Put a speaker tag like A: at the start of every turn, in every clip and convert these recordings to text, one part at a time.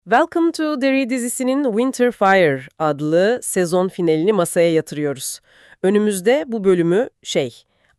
A: Welcome to Derry dizisinin Winter Fire adlı sezon finalini masaya yatırıyoruz. Önümüzde bu bölümü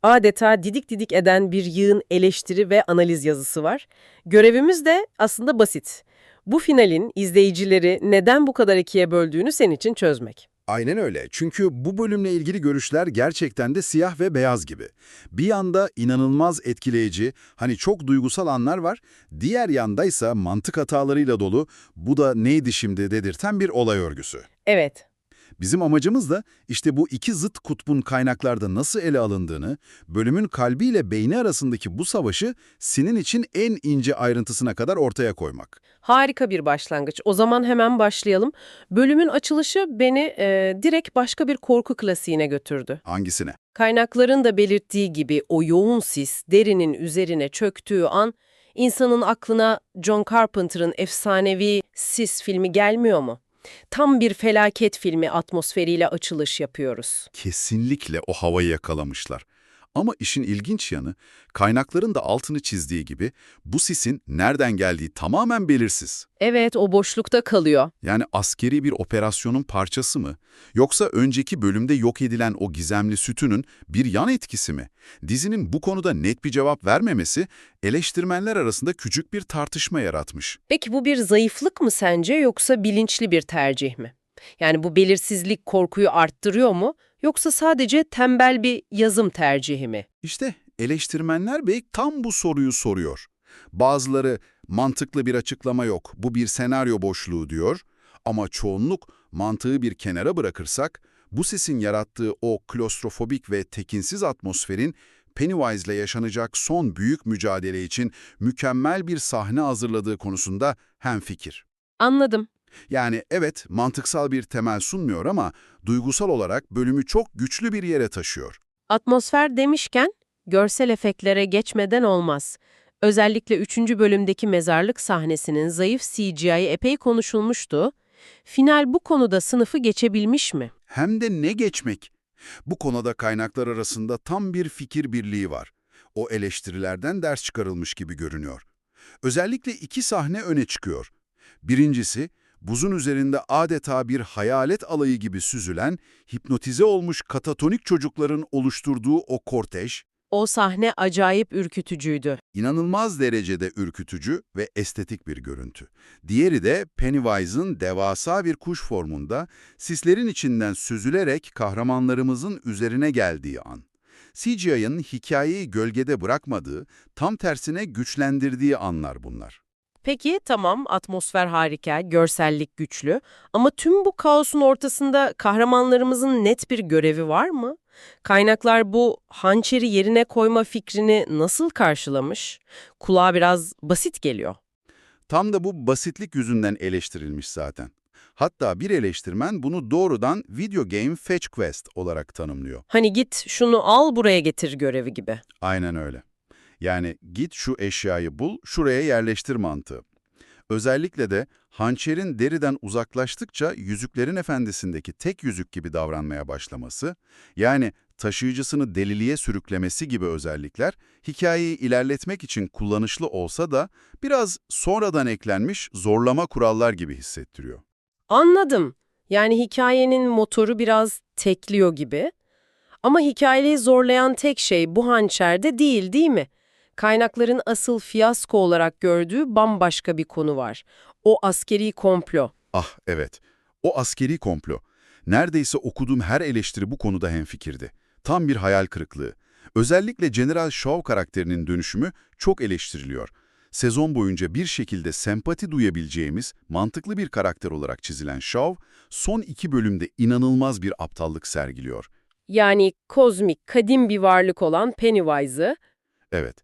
A: adeta didik didik eden bir yığın eleştiri ve analiz yazısı var. Görevimiz de aslında basit. Bu finalin izleyicileri neden bu kadar ikiye böldüğünü senin için çözmek.
B: Aynen öyle. Çünkü bu bölümle ilgili görüşler gerçekten de siyah ve beyaz gibi. Bir yanda inanılmaz etkileyici, hani çok duygusal anlar var. Diğer yandaysa mantık hatalarıyla dolu, bu da neydi şimdi dedirten bir olay örgüsü.
A: Evet.
B: Bizim amacımız da işte bu iki zıt kutbun kaynaklarda nasıl ele alındığını, bölümün kalbiyle beyni arasındaki bu savaşı senin için en ince ayrıntısına kadar ortaya koymak.
A: Harika bir başlangıç. O zaman hemen başlayalım. Bölümün açılışı beni direkt başka bir korku klasiğine götürdü.
B: Hangisine?
A: Kaynakların da belirttiği gibi o yoğun sis derinin üzerine çöktüğü an insanın aklına John Carpenter'ın efsanevi Sis filmi gelmiyor mu? Tam bir felaket filmi atmosferiyle açılış yapıyoruz.
B: Kesinlikle o havayı yakalamışlar. Ama işin ilginç yanı, kaynakların da altını çizdiği gibi bu sisin nereden geldiği tamamen belirsiz.
A: Evet, o boşlukta kalıyor.
B: Yani askeri bir operasyonun parçası mı? Yoksa önceki bölümde yok edilen o gizemli sütunun bir yan etkisi mi? Dizinin bu konuda net bir cevap vermemesi eleştirmenler arasında küçük bir tartışma yaratmış.
A: Peki bu bir zayıflık mı sence yoksa bilinçli bir tercih mi? Yani bu belirsizlik korkuyu arttırıyor mu yoksa sadece tembel bir yazım tercihi mi?
B: İşte eleştirmenler belki tam bu soruyu soruyor. Bazıları mantıklı bir açıklama yok, bu bir senaryo boşluğu diyor. Ama çoğunluk mantığı bir kenara bırakırsak, bu sesin yarattığı o klostrofobik ve tekinsiz atmosferin Pennywise'le yaşanacak son büyük mücadele için mükemmel bir sahne hazırladığı konusunda hemfikir.
A: Anladım.
B: Yani evet, mantıksal bir temel sunmuyor ama duygusal olarak bölümü çok güçlü bir yere taşıyor.
A: Atmosfer demişken görsel efektlere geçmeden olmaz. Özellikle 3. bölümdeki mezarlık sahnesinin zayıf CGI'yi epey konuşulmuştu. Final bu konuda sınıfı geçebilmiş mi?
B: Hem de ne geçmek. Bu konuda kaynaklar arasında tam bir fikir birliği var. O eleştirilerden ders çıkarılmış gibi görünüyor. Özellikle iki sahne öne çıkıyor. Birincisi, buzun üzerinde adeta bir hayalet alayı gibi süzülen, hipnotize olmuş katatonik çocukların oluşturduğu o kortej,
A: O sahne acayip ürkütücüydü.
B: İnanılmaz derecede ürkütücü ve estetik bir görüntü. Diğeri de Pennywise'ın devasa bir kuş formunda sislerin içinden süzülerek kahramanlarımızın üzerine geldiği an. CGI'ın hikayeyi gölgede bırakmadığı, tam tersine güçlendirdiği anlar bunlar.
A: Peki tamam, atmosfer harika, görsellik güçlü ama tüm bu kaosun ortasında kahramanlarımızın net bir görevi var mı? Kaynaklar bu hançeri yerine koyma fikrini nasıl karşılamış? Kulağa biraz basit geliyor.
B: Tam da bu basitlik yüzünden eleştirilmiş zaten. Hatta bir eleştirmen bunu doğrudan Video Game Fetch Quest olarak tanımlıyor.
A: Hani git şunu al buraya getir görevi gibi.
B: Aynen öyle. Yani git şu eşyayı bul, şuraya yerleştir mantığı. Özellikle de hançerin deriden uzaklaştıkça Yüzüklerin Efendisi'ndeki tek yüzük gibi davranmaya başlaması, yani taşıyıcısını deliliğe sürüklemesi gibi özellikler, hikayeyi ilerletmek için kullanışlı olsa da biraz sonradan eklenmiş zorlama kurallar gibi hissettiriyor.
A: Anladım. Yani hikayenin motoru biraz tekliyor gibi. Ama hikayeyi zorlayan tek şey bu hançerde değil, değil mi? Kaynakların asıl fiyasko olarak gördüğü bambaşka bir konu var. O askeri komplo.
B: Ah evet, o askeri komplo. Neredeyse okuduğum her eleştiri bu konuda hemfikirdi. Tam bir hayal kırıklığı. Özellikle General Shaw karakterinin dönüşümü çok eleştiriliyor. Sezon boyunca bir şekilde sempati duyabileceğimiz mantıklı bir karakter olarak çizilen Shaw, son 2 bölümde inanılmaz bir aptallık sergiliyor.
A: Yani kozmik, kadim bir varlık olan Pennywise'ı.
B: Evet,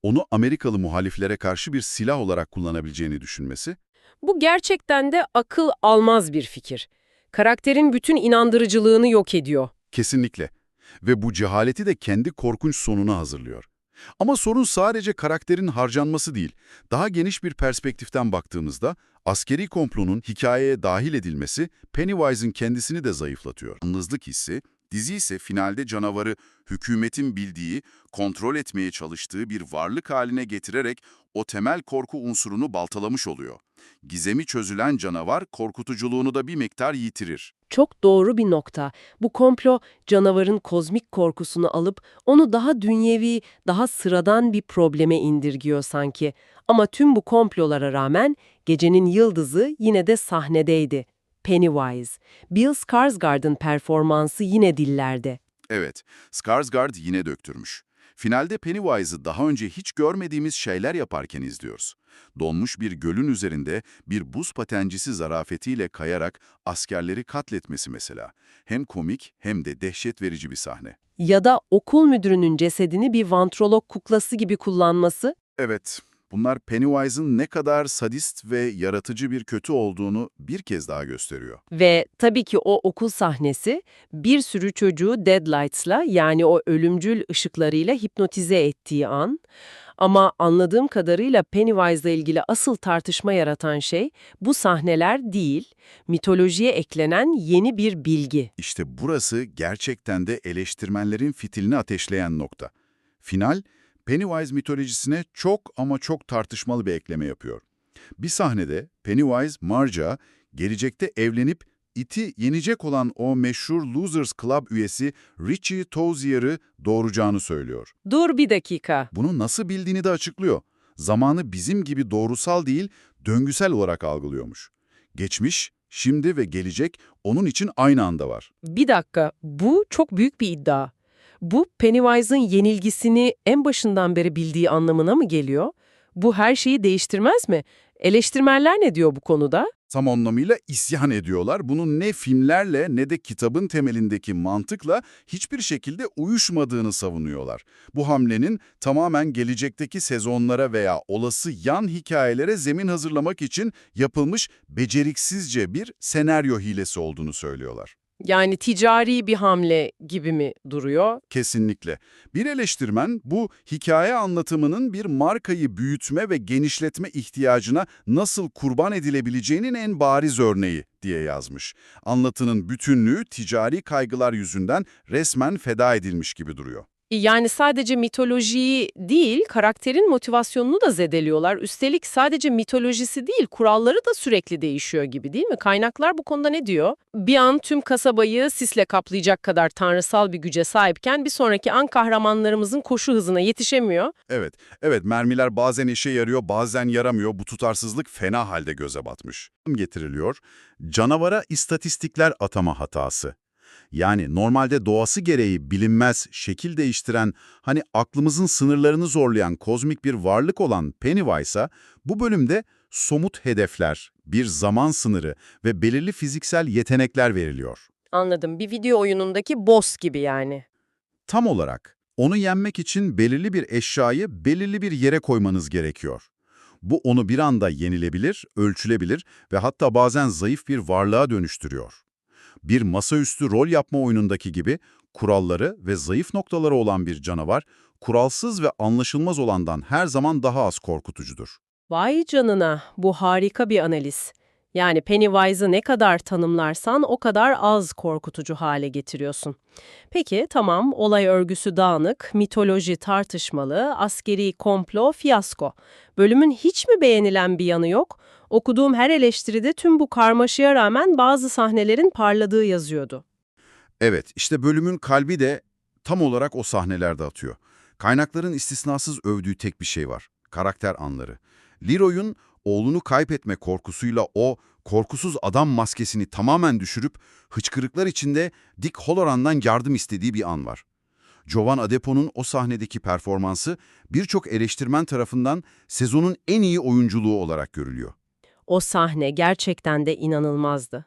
B: onu Amerikalı muhaliflere karşı bir silah olarak kullanabileceğini düşünmesi,
A: Bu gerçekten de akıl almaz bir fikir. Karakterin bütün inandırıcılığını yok ediyor.
B: kesinlikle. Ve bu cehaleti de kendi korkunç sonuna hazırlıyor. Ama sorun sadece karakterin harcanması değil. Daha geniş bir perspektiften baktığımızda askeri komplonun hikayeye dahil edilmesi Pennywise'ın kendisini de zayıflatıyor. Yalnızlık hissi, Dizi ise finalde canavarı hükümetin bildiği, kontrol etmeye çalıştığı bir varlık haline getirerek o temel korku unsurunu baltalamış oluyor. Gizemi çözülen canavar korkutuculuğunu da bir miktar yitirir.
A: Çok doğru bir nokta. Bu komplo canavarın kozmik korkusunu alıp onu daha dünyevi, daha sıradan bir probleme indirgiyor sanki. Ama tüm bu komplolara rağmen gecenin yıldızı yine de sahnedeydi. Pennywise. Bill Skarsgård'ın performansı yine dillerde.
B: Evet, Skarsgård yine döktürmüş. Finalde Pennywise'ı daha önce hiç görmediğimiz şeyler yaparken izliyoruz. Donmuş bir gölün üzerinde bir buz patencisi zarafetiyle kayarak askerleri katletmesi mesela. Hem komik hem de dehşet verici bir sahne.
A: Ya da okul müdürünün cesedini bir vantrolog kuklası gibi kullanması.
B: Evet, bunlar Pennywise'ın ne kadar sadist ve yaratıcı bir kötü olduğunu bir kez daha gösteriyor.
A: Ve tabii ki o okul sahnesi bir sürü çocuğu deadlights'la yani o ölümcül ışıklarıyla hipnotize ettiği an. Ama anladığım kadarıyla Pennywise'la ilgili asıl tartışma yaratan şey bu sahneler değil, mitolojiye eklenen yeni bir bilgi.
B: İşte burası gerçekten de eleştirmenlerin fitilini ateşleyen nokta. Final, Pennywise mitolojisine çok ama çok tartışmalı bir ekleme yapıyor. Bir sahnede Pennywise, Marge'a gelecekte evlenip iti yenecek olan o meşhur Losers Club üyesi Richie Tozier'ı doğuracağını söylüyor.
A: Dur bir dakika.
B: Bunu nasıl bildiğini de açıklıyor. Zamanı bizim gibi doğrusal değil, döngüsel olarak algılıyormuş. Geçmiş, şimdi ve gelecek onun için aynı anda var.
A: Bir dakika, bu çok büyük bir iddia. Bu Pennywise'ın yenilgisini en başından beri bildiği anlamına mı geliyor? Bu her şeyi değiştirmez mi? Eleştirmenler ne diyor bu konuda?
B: Tam anlamıyla isyan ediyorlar. Bunun ne filmlerle ne de kitabın temelindeki mantıkla hiçbir şekilde uyuşmadığını savunuyorlar. Bu hamlenin tamamen gelecekteki sezonlara veya olası yan hikayelere zemin hazırlamak için yapılmış beceriksizce bir senaryo hilesi olduğunu söylüyorlar.
A: Yani ticari bir hamle gibi mi duruyor?
B: Kesinlikle. Bir eleştirmen bu hikaye anlatımının bir markayı büyütme ve genişletme ihtiyacına nasıl kurban edilebileceğinin en bariz örneği diye yazmış. Anlatının bütünlüğü ticari kaygılar yüzünden resmen feda edilmiş gibi duruyor.
A: Yani sadece mitolojiyi değil, karakterin motivasyonunu da zedeliyorlar. Üstelik sadece mitolojisi değil, kuralları da sürekli değişiyor gibi değil mi? Kaynaklar bu konuda ne diyor? Bir an tüm kasabayı sisle kaplayacak kadar tanrısal bir güce sahipken bir sonraki an kahramanlarımızın koşu hızına yetişemiyor.
B: Evet, mermiler bazen işe yarıyor, bazen yaramıyor. Bu tutarsızlık fena halde göze batmış. Getiriliyor, canavara istatistikler atama hatası. Yani normalde doğası gereği bilinmez, şekil değiştiren, hani aklımızın sınırlarını zorlayan kozmik bir varlık olan Pennywise'a bu bölümde somut hedefler, bir zaman sınırı ve belirli fiziksel yetenekler veriliyor.
A: Anladım. Bir video oyunundaki boss gibi yani.
B: Tam olarak onu yenmek için belirli bir eşyayı belirli bir yere koymanız gerekiyor. Bu onu bir anda yenilebilir, ölçülebilir ve hatta bazen zayıf bir varlığa dönüştürüyor. Bir masaüstü rol yapma oyunundaki gibi kuralları ve zayıf noktaları olan bir canavar, kuralsız ve anlaşılmaz olandan her zaman daha az korkutucudur.
A: Vay canına, bu harika bir analiz. Yani Pennywise'ı ne kadar tanımlarsan o kadar az korkutucu hale getiriyorsun. Peki tamam, olay örgüsü dağınık, mitoloji tartışmalı, askeri komplo, fiyasko. Bölümün hiç mi beğenilen bir yanı yok? Okuduğum her eleştiride tüm bu karmaşaya rağmen bazı sahnelerin parladığı yazıyordu.
B: Evet, işte bölümün kalbi de tam olarak o sahnelerde atıyor. Kaynakların istisnasız övdüğü tek bir şey var: karakter anları. Leroy'un oğlunu kaybetme korkusuyla o korkusuz adam maskesini tamamen düşürüp hıçkırıklar içinde Dick Hallorann'dan yardım istediği bir an var. Jovan Adepo'nun o sahnedeki performansı birçok eleştirmen tarafından sezonun en iyi oyunculuğu olarak görülüyor.
A: O sahne gerçekten de inanılmazdı.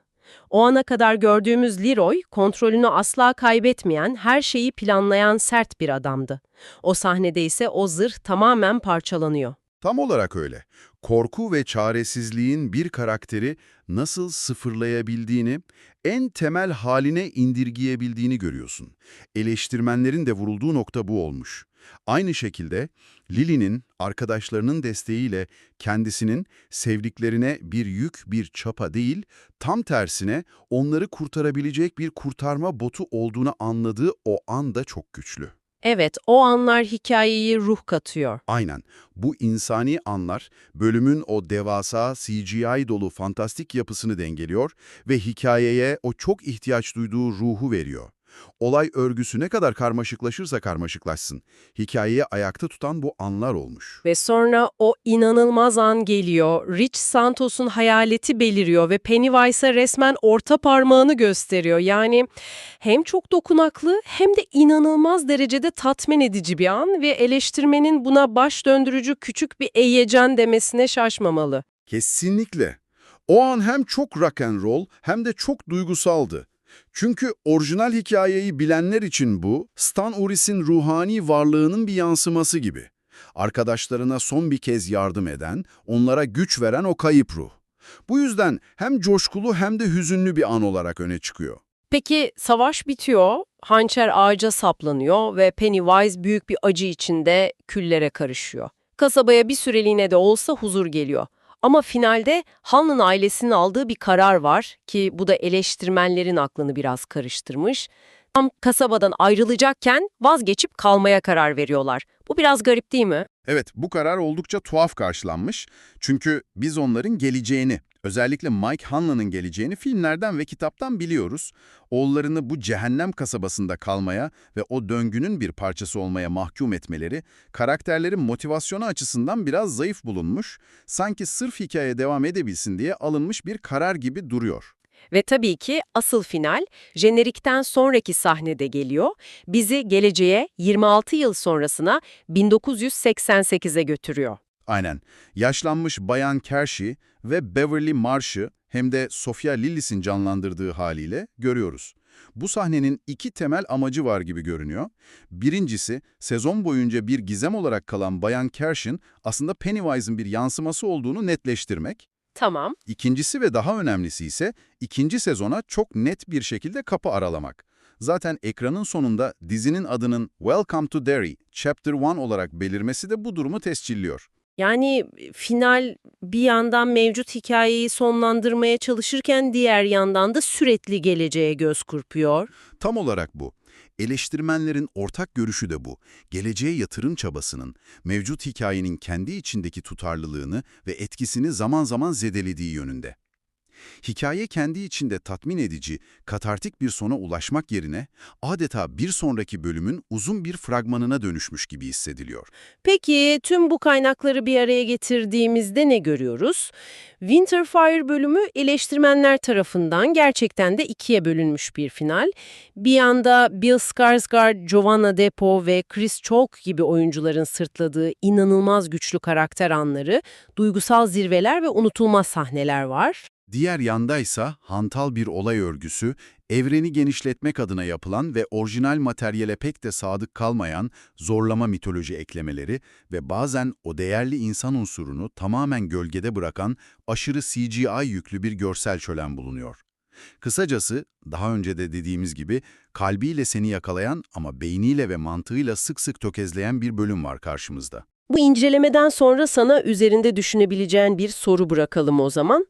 A: O ana kadar gördüğümüz Leroy, kontrolünü asla kaybetmeyen, her şeyi planlayan sert bir adamdı. O sahnede ise o zırh tamamen parçalanıyor.
B: Tam olarak öyle. Korku ve çaresizliğin bir karakteri nasıl sıfırlayabildiğini, en temel haline indirgeyebildiğini görüyorsun. Eleştirmenlerin de vurulduğu nokta bu olmuş. Aynı şekilde Lily'nin arkadaşlarının desteğiyle kendisinin sevdiklerine bir yük, bir çapa değil, tam tersine onları kurtarabilecek bir kurtarma botu olduğunu anladığı o anda çok güçlü.
A: Evet, o anlar hikayeyi ruh katıyor.
B: Aynen. Bu insani anlar bölümün o devasa CGI dolu fantastik yapısını dengeliyor ve hikayeye o çok ihtiyaç duyduğu ruhu veriyor. Olay örgüsü ne kadar karmaşıklaşırsa karmaşıklaşsın, hikayeyi ayakta tutan bu anlar olmuş.
A: Ve sonra o inanılmaz an geliyor. Rich Santos'un hayaleti beliriyor ve Pennywise'a resmen orta parmağını gösteriyor. Yani hem çok dokunaklı hem de inanılmaz derecede tatmin edici bir an ve eleştirmenin buna baş döndürücü küçük bir heyecan demesine şaşmamalı.
B: Kesinlikle. O an hem çok rock and roll hem de çok duygusaldı. Çünkü orijinal hikayeyi bilenler için bu, Stan Uris'in ruhani varlığının bir yansıması gibi. Arkadaşlarına son bir kez yardım eden, onlara güç veren o kayıp ruh. Bu yüzden hem coşkulu hem de hüzünlü bir an olarak öne çıkıyor.
A: Peki savaş bitiyor, hançer ağaca saplanıyor ve Pennywise büyük bir acı içinde küllere karışıyor. Kasabaya bir süreliğine de olsa huzur geliyor. Ama finalde Han'ın ailesinin aldığı bir karar var ki bu da eleştirmenlerin aklını biraz karıştırmış. Tam kasabadan ayrılacakken vazgeçip kalmaya karar veriyorlar. Bu biraz garip değil mi?
B: Evet, bu karar oldukça tuhaf karşılanmış. Çünkü biz onların geleceğini, özellikle Mike Hanlon'ın geleceğini filmlerden ve kitaptan biliyoruz. Oğullarını bu cehennem kasabasında kalmaya ve o döngünün bir parçası olmaya mahkum etmeleri, karakterlerin motivasyonu açısından biraz zayıf bulunmuş, sanki sırf hikaye devam edebilsin diye alınmış bir karar gibi duruyor.
A: Ve tabii ki asıl final jenerikten sonraki sahnede geliyor. Bizi geleceğe 26 yıl sonrasına 1988'e götürüyor.
B: Aynen. Yaşlanmış Bayan Kershi ve Beverly Marsh'ı hem de Sofia Lillis'in canlandırdığı haliyle görüyoruz. Bu sahnenin iki temel amacı var gibi görünüyor. Birincisi, sezon boyunca bir gizem olarak kalan Bayan Kersh'in aslında Pennywise'ın bir yansıması olduğunu netleştirmek.
A: Tamam.
B: İkincisi ve daha önemlisi ise ikinci sezona çok net bir şekilde kapı aralamak. Zaten ekranın sonunda dizinin adının Welcome to Derry, Chapter 1 olarak belirmesi de bu durumu tescilliyor.
A: Yani final bir yandan mevcut hikayeyi sonlandırmaya çalışırken diğer yandan da sürekli geleceğe göz kırpıyor.
B: Tam olarak bu. Eleştirmenlerin ortak görüşü de bu. Geleceğe yatırım çabasının, mevcut hikayenin kendi içindeki tutarlılığını ve etkisini zaman zaman zedelediği yönünde. Hikaye kendi içinde tatmin edici, katartik bir sona ulaşmak yerine adeta bir sonraki bölümün uzun bir fragmanına dönüşmüş gibi hissediliyor.
A: Peki tüm bu kaynakları bir araya getirdiğimizde ne görüyoruz? Winterfire bölümü eleştirmenler tarafından gerçekten de ikiye bölünmüş bir final. Bir yanda Bill Skarsgård, Giovanna Depo ve Chris Chalk gibi oyuncuların sırtladığı inanılmaz güçlü karakter anları, duygusal zirveler ve unutulmaz sahneler var.
B: Diğer yandaysa hantal bir olay örgüsü, evreni genişletmek adına yapılan ve orijinal materyale pek de sadık kalmayan zorlama mitoloji eklemeleri ve bazen o değerli insan unsurunu tamamen gölgede bırakan aşırı CGI yüklü bir görsel şölen bulunuyor. Kısacası, daha önce de dediğimiz gibi, kalbiyle seni yakalayan ama beyniyle ve mantığıyla sık sık tökezleyen bir bölüm var karşımızda.
A: Bu incelemeden sonra sana üzerinde düşünebileceğin bir soru bırakalım o zaman.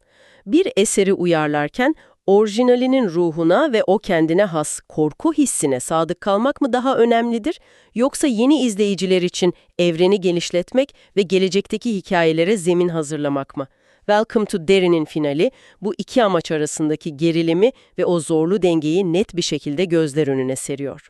A: Bir eseri uyarlarken orijinalinin ruhuna ve o kendine has korku hissine sadık kalmak mı daha önemlidir? Yoksa yeni izleyiciler için evreni genişletmek ve gelecekteki hikayelere zemin hazırlamak mı? Welcome to Derry'nin finali bu iki amaç arasındaki gerilimi ve o zorlu dengeyi net bir şekilde gözler önüne seriyor.